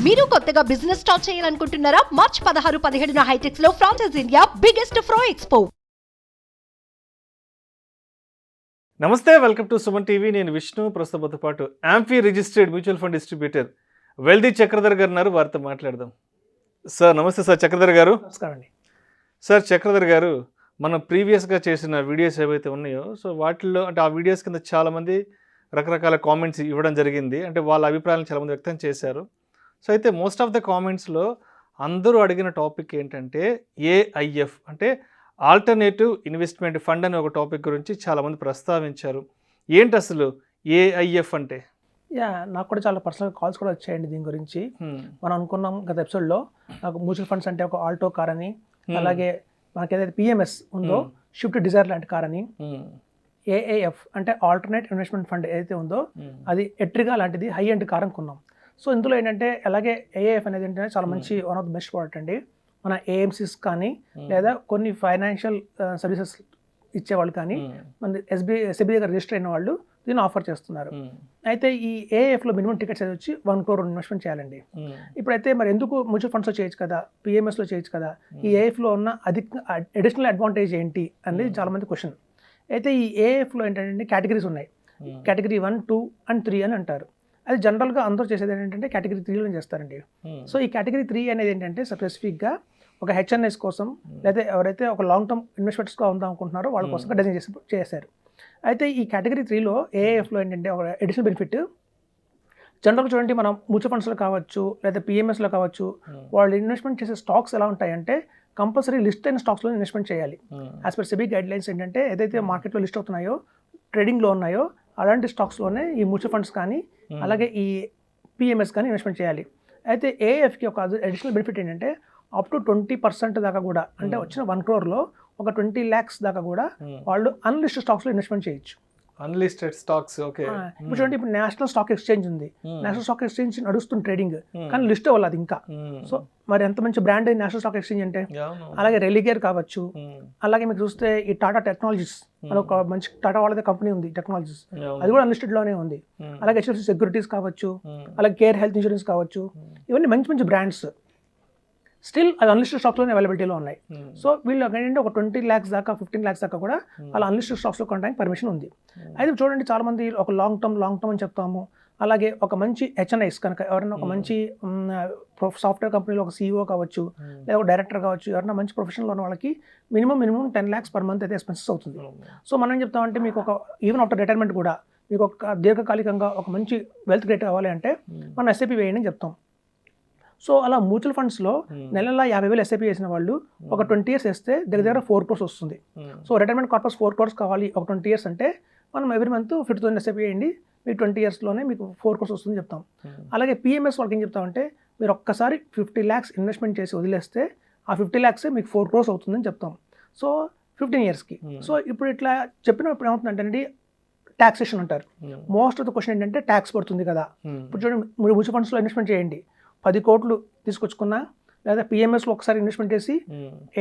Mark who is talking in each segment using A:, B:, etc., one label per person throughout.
A: మీరు కొత్తగా business start చేయాలనుకుంటున్నారా? మార్చ్ 16-17 హైటెక్స్ లో ఫ్రాన్సెస్ ఇండియా బిగ్గెస్ట్ ఫ్రో ఎక్స్పో.
B: నమస్తే, వెల్కమ్ టు సుమన్ టీవీ. నేను విష్ణు. ప్రస్తుతంతో పాటు amphi registered mutual fund distributor wealthy Chakradhar గారు ఉన్నారు. వారితో మాట్లాడదాం. సార్ నమస్తే. సార్ చక్రధర్ గారు.
C: నమస్కారం అండి.
B: సార్ చక్రధర్ గారు, మనం ప్రీవియస్గా చేసిన వీడియోస్ ఏవైతే ఉన్నాయో సో వాటిల్లో అంటే ఆ వీడియోస్ కింద చాలామంది రకరకాల కామెంట్స్ ఇవ్వడం జరిగింది. అంటే వాళ్ళ అభిప్రాయాలను చాలామంది వ్యక్తం చేశారు. సో అయితే మోస్ట్ ఆఫ్ ద కామెంట్స్లో అందరూ అడిగిన టాపిక్ ఏంటంటే ఏఐఎఫ్ అంటే ఆల్టర్నేటివ్ ఇన్వెస్ట్మెంట్ ఫండ్ అనే ఒక టాపిక్ గురించి చాలామంది ప్రస్తావించారు. ఏంటి అసలు ఏఐఎఫ్ అంటే?
C: నాకు కూడా చాలా పర్సనల్ కాల్స్ కూడా వచ్చాయండి దీని గురించి. మనం అనుకున్నాం గత ఎపిసోడ్లో నాకు మ్యూచువల్ ఫండ్స్ అంటే ఒక ఆల్టో కార్ అని, అలాగే మనకి ఏదైతే పిఎంఎస్ ఉందో షిఫ్ట్ డిజైర్ లాంటి కార్ అని, ఏఐఎఫ్ అంటే ఆల్టర్నేట్ ఇన్వెస్ట్మెంట్ ఫండ్ ఏదైతే ఉందో అది ఎట్రిగా లాంటిది హై ఎండ్ కార్ అనుకున్నాం. సో ఇందులో ఏంటంటే అలాగే ఏఐఎఫ్ అనేది ఏంటంటే చాలా మంచి one of the best product అండి. మన ఏఎంసీస్ కానీ లేదా కొన్ని ఫైనాన్షియల్ సర్వీసెస్ ఇచ్చేవాళ్ళు కానీ మన సెబీ దగ్గర రిజిస్టర్ అయిన వాళ్ళు దీన్ని ఆఫర్ చేస్తున్నారు. అయితే ఈ ఏఐఎఫ్లో మినిమం టికెట్ సైజ్ వచ్చి 1 crore ఇన్వెస్ట్మెంట్ చేయాలండి. ఇప్పుడైతే మరి ఎందుకు మ్యూచువల్ ఫండ్స్లో చేయొచ్చు కదా, పిఎంఎస్లో చేయొచ్చు కదా, ఈ ఏఐఎఫ్లో ఉన్న అడిషనల్ అడ్వాంటేజ్ ఏంటి అనేది చాలామంది క్వశ్చన్. అయితే ఈ ఏఐఎఫ్లో ఏంటంటే కేటగిరీస్ ఉన్నాయి. కేటగిరీ 1, 2 and 3 అని అంటారు. అది జనరల్గా అందరూ చేసేది ఏంటంటే కేటగిరీ 3లో చేస్తారండి. సో ఈ కేటగిరీ 3 అనేది ఏంటంటే స్పెసిఫిక్గా ఒక హెచ్ఎన్ఎస్ కోసం లేదా ఎవరైతే ఒక లాంగ్ టర్మ్ ఇన్వెస్ట్మెంట్స్గా ఉందాం అనుకుంటున్నారో వాళ్ళ కోసం డిజైన్ చేశారు. అయితే ఈ కేటగిరీ 3లో ఏఐఎఫ్లో ఏంటంటే ఒక అడిషనల్ బెనిఫిట్ జనరల్గా చూడండి, మనం మ్యూచువల్ ఫండ్స్లో కావచ్చు లేదా పిఎంఎస్లో కావచ్చు వాళ్ళు ఇన్వెస్ట్మెంట్ చేసే స్టాక్స్ ఎలా ఉంటాయంటే కంపల్సరీ లిస్ట్ అయిన స్టాక్స్లో ఇన్వెస్ట్మెంట్ చేయాలి. As per SEBI guide lines ఏంటంటే ఏదైతే మార్కెట్లో లిస్ట్ అవుతున్నాయో ట్రేడింగ్లో ఉన్నాయో అలాంటి స్టాక్స్లోనే ఈ మ్యూచువల్ ఫండ్స్ కానీ అలాగే ఈ పిఎంఎస్ కానీ ఇన్వెస్ట్మెంట్ చేయాలి. అయితే ఏఎఫ్కి ఒక అడిషనల్ బెనిఫిట్ ఏంటంటే అప్ టు 20% దాకా కూడా, అంటే వచ్చిన 1 crore ఒక 20 lakhs దాకా కూడా వాళ్ళు అన్లిస్టెడ్ స్టాక్స్లో ఇన్వెస్ట్మెంట్ చేయొచ్చు.
B: Unlisted stocks. ఓకే.
C: ఇప్పుడు చూడండి, ఇప్పుడు నేషనల్ స్టాక్ ఎక్స్చేంజ్ ఉంది. నేషనల్ స్టాక్ ఎక్స్చేంజ్ నడుస్తుంది ట్రేడింగ్, కానీ లిస్ట్ అవ్వాలి అది ఇంకా. సో మరి ఎంత మంచి బ్రాండ్ నేషనల్ స్టాక్ ఎక్స్చేంజ్ అంటే. అలాగే రెలిగేర్ కావచ్చు, అలాగే మీకు చూస్తే ఈ టాటా టెక్నాలజీస్ అని ఒక మంచి టాటా వాళ్ళదే కంపెనీ ఉంది టెక్నాలజీస్, అది కూడా అన్లిస్టెడ్ లోనే ఉంది. అలాగే హెచ్డిఎఫ్సి సెక్యూరిటీస్ కావచ్చు, అలాగే కేర్ హెల్త్ ఇన్సూరెన్స్ కావచ్చు, ఇవన్నీ మంచి మంచి బ్రాండ్స్ స్టిల్ అది అన్లిస్టెడ్ స్టాక్స్లోనే అవైలబిలిటీలో ఉన్నాయి. సో వీళ్ళు ఏంటంటే ఒక 20 lakhs దాకా 15 lakhs దాకా కూడా అలా అన్లిస్టెడ్ స్టాక్స్లో కొనడానికి పర్మిషన్ ఉంది. అయితే చూడండి, చాలామంది ఒక లాంగ్ టర్మ్ అని చెప్తాము. అలాగే ఒక మంచి హెచ్ఎన్ఐస్ కనుక ఎవరైనా ఒక మంచి సాఫ్ట్వేర్ కంపెనీలో ఒక సీఈఓ కావచ్చు లేదా ఒక డైరెక్టర్ కావచ్చు, ఎవరైనా మంచి ప్రొఫెషనల్ ఉన్న వాళ్ళకి మినిమం 10 lakhs per month అయితే ఎక్స్పెన్సెస్ అవుతుంది. సో మనం ఏం చెప్తామంటే మీకు ఒక ఈవెన్ ఆఫ్టర్ రిటైర్మెంట్ కూడా మీకు ఒక దీర్ఘకాలికంగా ఒక మంచి వెల్త్ క్రియేట్ కావాలి అంటే మనం ఎస్ఐపి వేయండి అని చెప్తాం. సో అలా మ్యూచువల్ ఫండ్స్లో నెల 50,000 ఎస్ఐపి చేసిన వాళ్ళు ఒక 20 years వేస్తే దగ్గర 4 crores వస్తుంది. సో రిటైర్మెంట్ కార్పస్ 4 crores కావాలి ఒక 20 years అంటే మనం ఎవ్రీ మంత్ 50,000 ఎస్ఐపి వేయండి, మీకు 20 yearsలోనే మీకు 4 crores వస్తుంది చెప్తాం. అలాగే పిఎంఎస్ వాళ్ళకి ఏం చెప్తామంటే మీరు ఒక్కసారి 50 lakhs ఇన్వెస్ట్మెంట్ చేసి వదిలేస్తే ఆ 50 lakhs మీకు 4 crores అవుతుందని చెప్తాం. సో 15 yearsకి. సో ఇప్పుడు ఇట్లా చెప్పినప్పుడు ఏమవుతుందంటే ట్యాక్సేషన్ అంటారు. మోస్ట్ ఆఫ్ ద క్వశ్చన్ ఏంటంటే ట్యాక్స్ పడుతుంది కదా. ఇప్పుడు చూడండి, మీరు మ్యూచువల్ ఫండ్స్లో ఇన్వెస్ట్మెంట్ చేయండి, 10 crores తీసుకొచ్చుకున్నా లేదా పిఎంఎస్లో ఒకసారి ఇన్వెస్ట్మెంట్ చేసి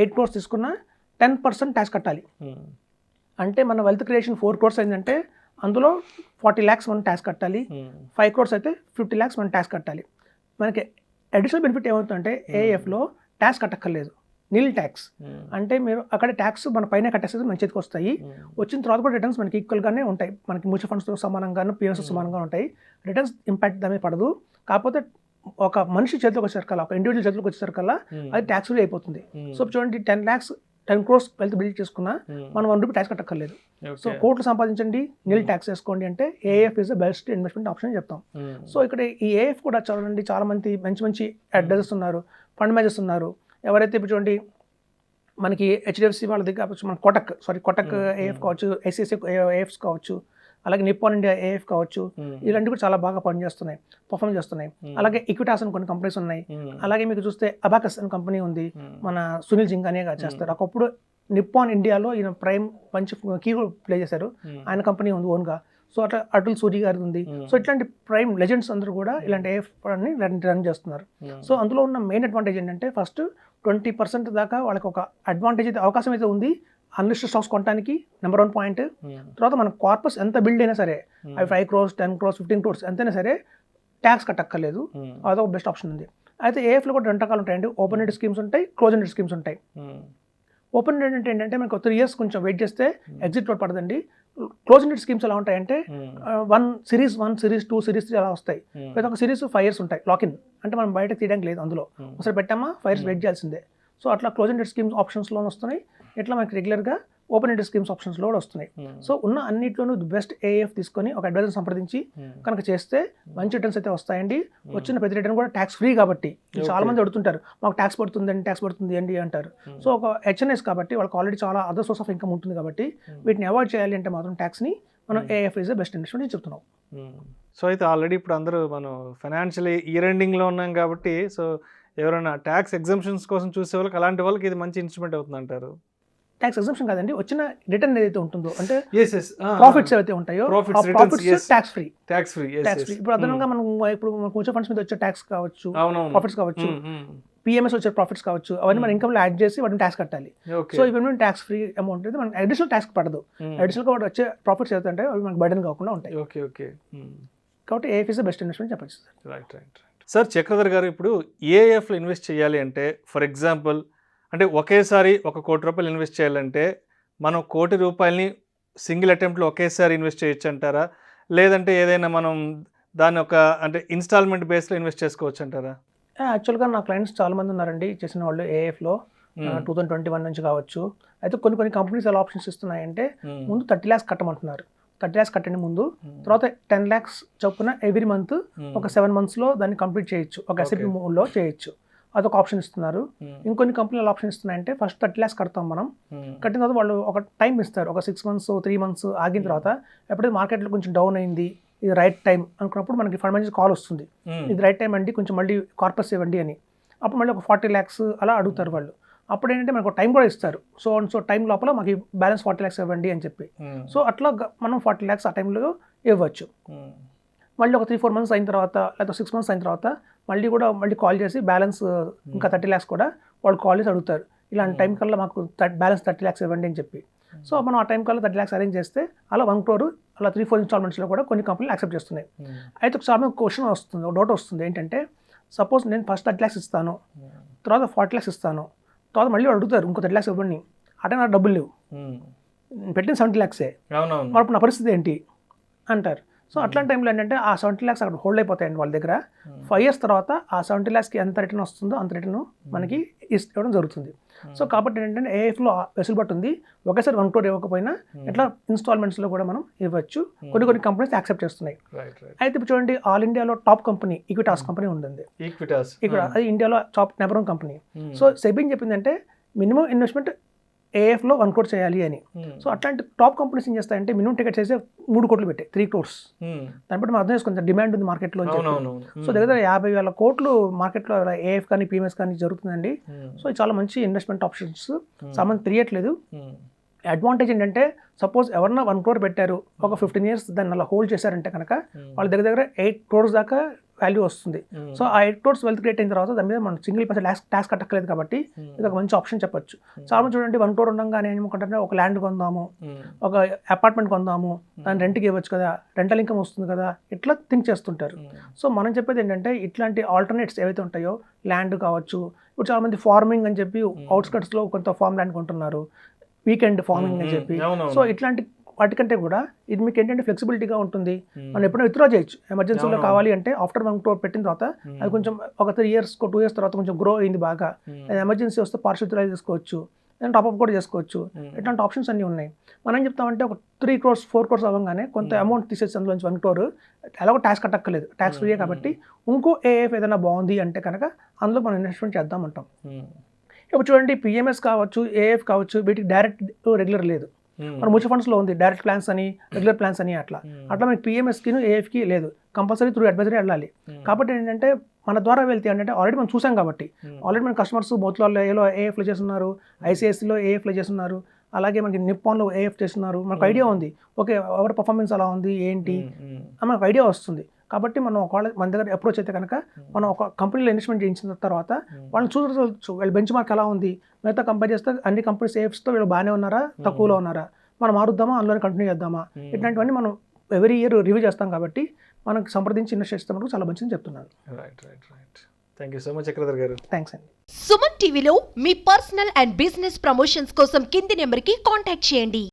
C: 8 crores తీసుకున్నా 10% ట్యాక్స్ కట్టాలి. అంటే మన వెల్త్ క్రియేషన్ 4 crores అయిందంటే అందులో 40 lakhs మనం ట్యాక్స్ కట్టాలి. 5 crores అయితే 50 lakhs మనం ట్యాక్స్ కట్టాలి. మనకి అడిషనల్ బెనిఫిట్ ఏమవుతుందంటే ఏఎఫ్లో ట్యాక్స్ కట్టక్కర్లేదు, నిల్ ట్యాక్స్. అంటే మీరు అక్కడ ట్యాక్స్ మన పైన కట్టేసేది మన చేతికి వస్తాయి. వచ్చిన తర్వాత కూడా రిటర్న్స్ మనకి ఈక్వల్గానే ఉంటాయి, మనకి మ్యూచువల్ ఫండ్స్తో సమానంగాను పిఎంఎస్ సమానంగా ఉంటాయి. రిటర్న్స్ ఇంపాక్ట్ దాని మీద పడదు. కాకపోతే ఒక మనిషి చేతిలోకి వచ్చేసరికల్లా, ఒక ఇండివిజువల్ చేతిలోకి వచ్చేసరికల్లా అది ట్యాక్స్ ఫ్రీ అయిపోతుంది. సో చూడండి, 10 lakhs 10 crores వెల్త్ బిల్డ్ చేసుకున్నా మనం 1 rupee ట్యాక్స్ కట్టక్కర్లేదు. సో కోట్లు సంపాదించండి, నిల్ ట్యాక్స్ వేసుకోండి అంటే AF is the best investment option చెప్తాం. సో ఇక్కడ ఈ ఏఎఫ్ కూడా చూడండి, చాలా మంది మంచి అడ్వైజర్స్ ఉన్నారు, ఫండ్ మేనేజర్స్ ఉన్నారు. ఎవరైతే ఇప్పుడు చూడండి మనకి హెచ్డిఎఫ్సి వాళ్ళ దగ్గర కావచ్చు, మన కోటక్ ఏఎఫ్ కావచ్చు, ఐసిఐసిఐ ఏఎఫ్స్ కావచ్చు, అలాగే నిప్పాన్ ఇండియా ఏఎఫ్ కావచ్చు, ఇలాంటివి కూడా చాలా బాగా పర్ఫామ్ చేస్తున్నాయి. అలాగే ఈక్విటాస్ అని కొన్ని కంపెనీస్ ఉన్నాయి. అలాగే మీకు చూస్తే అబాకస్ అని కంపెనీ ఉంది, మన సునీల్ జింగానే చేస్తారు. ఒకప్పుడు నిప్పాన్ ఇండియాలో ఈయన ప్రైమ్ మంచి కీ ప్లే చేశారు, ఆయన కంపెనీ ఉంది ఓన్గా. సో అట్లా అటుల్ సూరి గారి ఉంది. సో ఇట్లాంటి ప్రైమ్ లెజెండ్స్ అందరూ కూడా ఇలాంటి ఏఎఫ్ అని రన్ చేస్తున్నారు. సో అందులో ఉన్న మెయిన్ అడ్వాంటేజ్ ఏంటంటే ఫస్ట్ 20% దాకా వాళ్ళకి ఒక అడ్వాంటేజ్ అయితే అవకాశం అయితే ఉంది అన్లిస్టెడ్ స్టాక్స్ కొనడానికి నెంబర్ 1 పాయింట్. తర్వాత మన కార్పస్ ఎంత బిల్డ్ అయినా సరే, అవి 5 crores 10 crores 15 crores ఎంతైనా సరే ట్యాక్స్ కట్టక్కర్లేదు, అదొక బెస్ట్ ఆప్షన్ ఉంది. అయితే ఏఎఫ్లో కూడా 2 రకాలు ఉంటాయండి. ఓపెన్ ఎండెడ్ స్కీమ్స్ ఉంటాయి, క్లోజ్ ఎండెడ్ స్కీమ్స్ ఉంటాయి. ఓపెన్ ఎండెడ్ అంటే ఏంటంటే మనకు 3 years కొంచెం వెయిట్ చేస్తే ఎగ్జిట్ రోడ్ పడదండి. క్లోజ్ ఎండెడ్ స్కీమ్స్ ఎలా ఉంటాయంటే 1 Series 1, Series 2, Series 3 అలా వస్తాయి. ప్రతి ఒక్క సిరీస్ 5 years ఉంటాయి లాకిన్, అంటే మనం బయట తీయడానికి లేదు. అందులో ఒకసారి పెట్టామా 5 years వెయిట్ చేయాల్సిందే. సో అట్లా క్లోజ్ ఎండెడ్ స్కీమ్స్ ఆప్షన్స్లో వస్తున్నాయి, ఇట్లా మనకి రెగ్యులర్గా ఓపెన్ ఎండెడ్ స్కీమ్స్ ఆప్షన్స్లో కూడా వస్తున్నాయి. సో ఉన్న అన్నింటిలోనూ బెస్ట్ ఏఎఫ్ తీసుకొని ఒక అడ్వైజర్ సంప్రదించి కనుక చేస్తే మంచి రిటర్న్స్ అయితే వస్తాయండి. వచ్చిన ప్రతి రిటర్న్ కూడా ట్యాక్స్ ఫ్రీ కాబట్టి చాలా మంది అడుగుతుంటారు, మాకు ట్యాక్స్ పడుతుంది అండి అంటారు. సో ఒక హెచ్ఎన్ఎస్ కాబట్టి వాళ్ళకి ఆల్రెడీ చాలా అదర్ సోర్స్ ఆఫ్ ఇన్కమ్ ఉంటుంది కాబట్టి వీటిని అవాయిడ్ చేయాలి అంటే మాత్రం ట్యాక్స్ని మనం ఏఎఫ్ ఈజ్ బెస్ట్ ఇన్వెస్ట్మెంట్ చెప్తున్నాం.
B: సో అయితే ఆల్రెడీ ఇప్పుడు అందరూ మనం ఫైనాన్షియల్ ఇయర్ ఎండింగ్లో ఉన్నాం కాబట్టి సో ఎవరైనా ట్యాక్స్ ఎగ్జంప్షన్స్ కోసం చూసే వాళ్ళకి అలాంటి వాళ్ళకి ఇది మంచి ఇన్స్ట్రుమెంట్ అవుతుంది అంటారు.
C: ట్యాక్స్ ఎగ్జంప్షన్ కాదండి, వచ్చిన రిటర్న్ ఏదైతే ఉంటుందో అంటే ప్రాఫిట్స్ ఏవైతే ఉంటాయో ప్రాఫిట్స్ ట్యాక్స్ ఫ్రీ. ఇప్పుడు అదనంగా మనం ఇప్పుడు మ్యూచువల్ ఫండ్స్ మీద వచ్చే ట్యాక్స్ కావచ్చు, ప్రాఫిట్స్ కావచ్చు, పిఎంఎస్ వచ్చే ప్రాఫిట్స్ కావచ్చు, అవన్నీ మన ఇన్కమ్ లో యాడ్ చేసి వాటిని ట్యాక్స్ కట్టాలి. సో ఇవన్నీ ట్యాక్స్ ఫ్రీ అమౌంట్ అయితే మనకి అడిషనల్ ట్యాక్స్ పడదు. అడిషనల్ గా వచ్చే ప్రాఫిట్స్ ఏదైతే ఉంటాయో అవి మనకి బర్డెన్ కాకుండా ఉంటాయి. కాబట్టి AF is the best investment చెప్పచ్చు.
B: Right sir. చక్రధర్ గారు, ఇప్పుడు ఏఎఫ్లో ఇన్వెస్ట్ చేయాలి అంటే ఫర్ ఎగ్జాంపుల్ అంటే ఒకేసారి 1 కోటి రూపాయలు ఇన్వెస్ట్ చేయాలంటే మనం 1 కోటి రూపాయలని సింగిల్ అటెంప్ట్లో ఒకేసారి ఇన్వెస్ట్ చేయొచ్చు అంటారా, లేదంటే ఏదైనా మనం దాన్ని ఒక అంటే ఇన్స్టాల్మెంట్ బేస్లో ఇన్వెస్ట్ చేసుకోవచ్చు అంటారా?
C: యాక్చువల్గా నా క్లయింట్స్ చాలా మంది ఉన్నారండి చేసిన వాళ్ళు ఏఎఫ్లో 2021 నుంచి కావచ్చు. అయితే కొన్ని కంపెనీస్ ఎలా ఆప్షన్స్ ఇస్తున్నాయంటే ముందు 30 lakhs కట్టమంటున్నారు. 30 lakhs కట్టండి ముందు, తర్వాత 10 lakhs చొప్పున ఎవ్రీ మంత్ ఒక 7 monthsలో దాన్ని కంప్లీట్ చేయొచ్చు, ఒక ఎస్ఐపి మోడ్లో చేయొచ్చు. అదొక ఆప్షన్ ఇస్తున్నారు. ఇంకొన్ని కంపెనీలు ఆప్షన్ ఇస్తున్నాయంటే ఫస్ట్ 30 lakhs కడతాం మనం, కట్టిన తర్వాత వాళ్ళు ఒక టైం ఇస్తారు, ఒక 6 months 3 months ఆగిన తర్వాత ఎప్పుడైతే మార్కెట్లో కొంచెం డౌన్ అయింది, ఇది రైట్ టైం అనుకున్నప్పుడు మనకి ఫండ్ మేనేజర్ కాల్ వస్తుంది, ఇది రైట్ టైం అండి, కొంచెం మళ్ళీ కార్పస్ ఇవ్వండి అని. అప్పుడు మళ్ళీ ఒక 40 lakhs అలా అడుగుతారు వాళ్ళు. అప్పుడు ఏంటంటే మనకు టైం కూడా ఇస్తారు, సో టైం లోపల మాకు బ్యాలెన్స్ 40 lakhs ఇవ్వండి అని చెప్పి. సో అట్లా మనం 40 lakhs ఆ టైంలో ఇవ్వచ్చు. మళ్ళీ ఒక 3-4 months అయిన తర్వాత లేకపోతే 6 months అయిన తర్వాత మళ్ళీ కాల్ చేసి బ్యాలెన్స్ ఇంకా 30 lakhs కూడా వాళ్ళు కాల్ చేసి అడుగుతారు, ఇలాంటి టైం కల్లా మాకు బ్యాలెన్స్ 30 lakhs ఇవ్వండి అని చెప్పి. సో మనం ఆ టైం కల్లా 30 lakhs అరేంజ్ చేస్తే అలా 1 crore అలా 3-4 installmentsలో కూడా కొన్ని కంపెనీలు యాక్సెప్ట్ చేస్తున్నాయి. అయితే ఒకసారి క్వశ్చన్ వస్తుంది, ఒక డౌట్ వస్తుంది ఏంటంటే, సపోజ్ నేను ఫస్ట్ 30 lakhs ఇస్తాను, తర్వాత 40 lakhs ఇస్తాను, తర్వాత మళ్ళీ అడుగుతారు ఇంకో 30 lakhs ఇవ్వండి, అంటే నాకు డబ్బులు లేవు, పెట్టిన 70 lakhs మరి నా పరిస్థితి ఏంటి అంటారు. సో అట్లాంటి టైంలో ఏంటంటే ఆ 70 lakhs అక్కడ హోల్డ్ అయిపోతాయండి వాళ్ళ దగ్గర. 5 years తర్వాత ఆ 70 lakhsకి ఎంత రిటర్న్ వస్తుందో అంత రిటర్న్ మనకి ఇవ్వడం జరుగుతుంది. సో కాబట్టి ఏంటంటే ఏఎఫ్లో వెసులుబాటు ఉంది, ఒకేసారి 1 crore ఇవ్వకపోయినా ఇట్లా ఇన్స్టాల్మెంట్స్లో కూడా మనం ఇవ్వచ్చు. కొన్ని కంపెనీస్ యాక్సెప్ట్ చేస్తున్నాయి. అయితే ఇప్పుడు చూడండి, ఆల్ ఇండియాలో టాప్ కంపెనీ ఈక్విటాస్ కంపెనీ ఉంటుంది. అది ఇండియాలో top number 1 company. So SEBI చెప్పిందంటే మినిమం ఇన్వెస్ట్మెంట్ ఏఎఫ్లో 1 crore చేయాలి అని. సో అట్లాంటి టాప్ కంపెనీస్ ఏం చేస్తాయంటే మినిమం టికెట్స్ అయితే 3 crores పెట్టాయి, 3 crores. దాన్ని బట్టి మనం అర్థం చేసుకుంటే డిమాండ్ ఉంది మార్కెట్లో. సో దగ్గర 50,000 కోట్లు మార్కెట్లో ఏఎఫ్ కానీ పిఎంఎస్ కానీ జరుగుతుందండి. సో ఇది చాలా మంచి ఇన్వెస్ట్మెంట్ ఆప్షన్స్, చాలా తెలియట్లేదు. అడ్వాంటేజ్ ఏంటంటే సపోజ్ ఎవరన్నా 1 crore పెట్టారు, ఒక 15 years దాన్ని అలా హోల్డ్ చేశారంటే కనుక వాళ్ళ దగ్గర 8 crores దాకా వాల్యూ వస్తుంది. సో ఆ 8 crores వెల్త్ క్రియేట్ అయిన తర్వాత దాని మీద మనం సింగిల్ పర్సెంట్ ట్యాక్స్ కట్టలేదు కాబట్టి ఇది ఒక మంచి ఆప్షన్ చెప్పొచ్చు. చాలా మంది చూడండి 1 crore ఉండగానే ఏమనుకుంటారంటే ఒక ల్యాండ్ కొందాము, ఒక అపార్ట్మెంట్ కొందాము, దాన్ని రెంట్కి ఇవ్వచ్చు కదా, రెంటల్ ఇన్కమ్ వస్తుంది కదా, ఇట్లా థింక్ చేస్తుంటారు. సో మనం చెప్పేది ఏంటంటే ఇట్లాంటి ఆల్టర్నేట్స్ ఏవైతే ఉంటాయో, ల్యాండ్ కావచ్చు, ఇప్పుడు చాలా మంది ఫార్మింగ్ అని చెప్పి అవుట్స్కట్స్లో కొంత ఫార్మ్ ల్యాండ్ కొంటున్నారు, వీకెండ్ ఫార్మింగ్ అని చెప్పి. సో ఇట్లాంటి వాటికంటే కూడా ఇది మీకు ఏంటంటే ఫ్లెక్సిబిలిటీగా ఉంటుంది, మనం ఎప్పుడైనా విత్డ్రా చేయొచ్చు. ఎమర్జెన్సీలో కావాలి అంటే ఆఫ్టర్ 1 crore పెట్టిన తర్వాత అది కొంచెం ఒక 3 years 2 years తర్వాత కొంచెం గ్రో అయింది బాగా, ఎమర్జెన్సీ వస్తే పార్షల్ విత్డ్రా చేసుకోవచ్చు, టాప్అప్ కూడా చేసుకోవచ్చు. ఇట్లాంటి ఆప్షన్స్ అన్నీ ఉన్నాయి. మనం ఏం చెప్తామంటే ఒక 3 crores 4 crores అవ్వగానే కొంత అమౌంట్ తీసేసి అందులోంచి 1 crore ఎలాగో ట్యాక్స్ కట్టక్కర్లేదు, ట్యాక్స్ ఫ్రీయే కాబట్టి ఇంకో ఏఎఫ్ ఏదైనా బాగుంది అంటే కనుక అందులో మనం ఇన్వెస్ట్మెంట్ చేద్దామంటాం. ఇప్పుడు చూడండి, పిఎంఎస్ కావచ్చు, ఏఎఫ్ కావచ్చు, వీటికి డైరెక్ట్ రెగ్యులర్ లేదు. మన మ్యూచువల్ ఫండ్స్లో ఉంది డైరెక్ట్ ప్లాన్స్ అని, రెగ్యులర్ ప్లాన్స్ అని, అట్లా మనకి పిఎంఎస్కి ఏఎఫ్కి లేదు, కంపల్సరీ త్రూ అడ్వైజరీ వెళ్ళాలి. కాబట్టి ఏంటంటే మన ద్వారా వెళ్తే ఏంటంటే ఆల్రెడీ మనం చూసాం కాబట్టి, ఆల్రెడీ మన కస్టమర్స్ మోతిలాల్లో ఏఎఫ్లో చేస్తున్నారు, ఐసిఐసిలో ఏఎఫ్లో చేస్తున్నారు, అలాగే మనకి నిప్పాన్లో ఏఎఫ్ చేస్తున్నారు, మనకు ఐడియా ఉంది. ఓకే, ఎవరి పర్ఫార్మెన్స్ అలా ఉంది ఏంటి మనకు ఐడియా వస్తుంది. కాబట్టి మనం ఒకవేళ మన దగ్గర అప్రోచ్ అయితే కనుక మనం ఒక కంపెనీలో ఇన్వెస్ట్మెంట్ చేయించిన తర్వాత వాళ్ళని చూడవచ్చు, వీళ్ళ బెంచ్ మార్క్ ఎలా ఉంది, మిగతా కంపేర్ చేస్తే అన్ని కంపెనీస్ ఏఎఫ్స్తో వీళ్ళు బాగానే ఉన్నారా, తక్కువలో ఉన్నారా, మనం మారుద్దామా, అందులోనే కంటిన్యూ చేద్దామా, ఇట్లాంటివన్నీ మనం ఎవ్రీ ఇయర్ రివ్యూ చేస్తాం. కాబట్టి మనకు సంప్రదించి ఇన్వెస్ట్ చేస్తే మనకు చాలా మంచిది చెప్తున్నాను.
B: Right. Thank you so much Chakradhar గారు.
C: థ్యాంక్స్ అండి.
A: సుమన్ టీవీలో మీ పర్సనల్ అండ్ బిజినెస్ ప్రమోషన్స్ కోసం కింది నెంబర్కి కాంటాక్ట్ చేయండి.